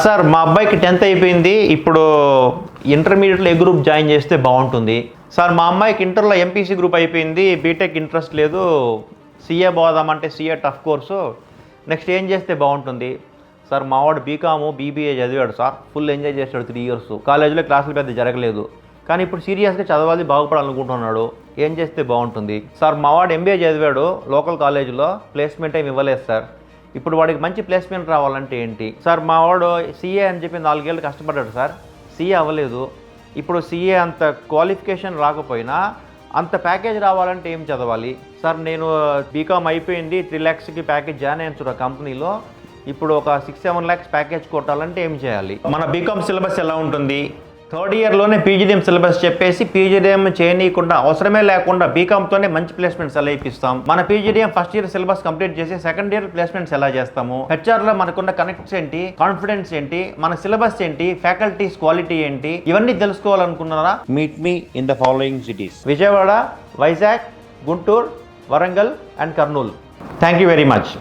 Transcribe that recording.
Sir మా అబ్బాయికి 10th అయిపోయింది. ఇప్పుడు ఇంటర్మీడియట్లో ఏ గ్రూప్ జాయిన్ చేస్తే బాగుంటుంది? సార్ మా అమ్మాయికి ఇంటర్లో ఎంపీసీ గ్రూప్ అయిపోయింది, బీటెక్ ఇంట్రెస్ట్ లేదు, సీఏ పోదామంటే సీఏ టఫ్ కోర్సు, నెక్స్ట్ ఏం చేస్తే బాగుంటుంది? సార్ మావాడు బీకాము బీబీఏ చదివాడు సార్, ఫుల్ ఎంజాయ్ చేశాడు 3 years, కాలేజీలో క్లాసులు పెద్ద జరగలేదు, కానీ ఇప్పుడు సీరియస్గా చదవాలి బాగుపడాలనుకుంటున్నాడు, ఏం చేస్తే బాగుంటుంది? సార్ మావాడు ఎంబీఏ చదివాడు లోకల్ కాలేజీలో, ప్లేస్మెంట్ ఏమి ఇవ్వలేదు సార్, ఇప్పుడు వాడికి మంచి ప్లేస్మెంట్ రావాలంటే ఏంటి? సార్ మా వాడు సీఏ అని చెప్పి 4 ఏళ్ళు కష్టపడ్డాడు సార్, సీఏ అవ్వలేదు, ఇప్పుడు సీఏ అంత క్వాలిఫికేషన్ రాకపోయినా అంత ప్యాకేజ్ రావాలంటే ఏం చదవాలి? సార్ నేను బీకామ్ అయిపోయింది, 3 lakhsకి ప్యాకేజ్ జాయిన్ అయ్యాను కంపెనీలో, ఇప్పుడు ఒక 6-7 lakhs ప్యాకేజ్ కొట్టాలంటే ఏం చేయాలి? మన బీకామ్ సిలబస్ ఎలా ఉంటుంది? 3rd yearలోనే పీజీడీఎం సిలబస్ చెప్పేసి పీజీడీఎం చేయనీయకుండా అవసరమే లేకుండా బీకామ్తోనే మంచి ప్లేస్మెంట్స్ ఎలా ఇప్పిస్తాం? మన PGDM first year syllabus complete చేసి 2nd year ప్లేస్మెంట్స్ ఎలా చేస్తాము? హెచ్ఆర్లో మనకున్న కనెక్ట్స్ ఏంటి, కాన్ఫిడెన్స్ ఏంటి, మన సిలబస్ ఏంటి, ఫ్యాకల్టీస్ క్వాలిటీ ఏంటి, ఇవన్నీ తెలుసుకోవాలనుకున్నారా? Meet me in the following cities: Vijayawada, Vizag, Guntur, Warangal and Kurnool. Thank you very much.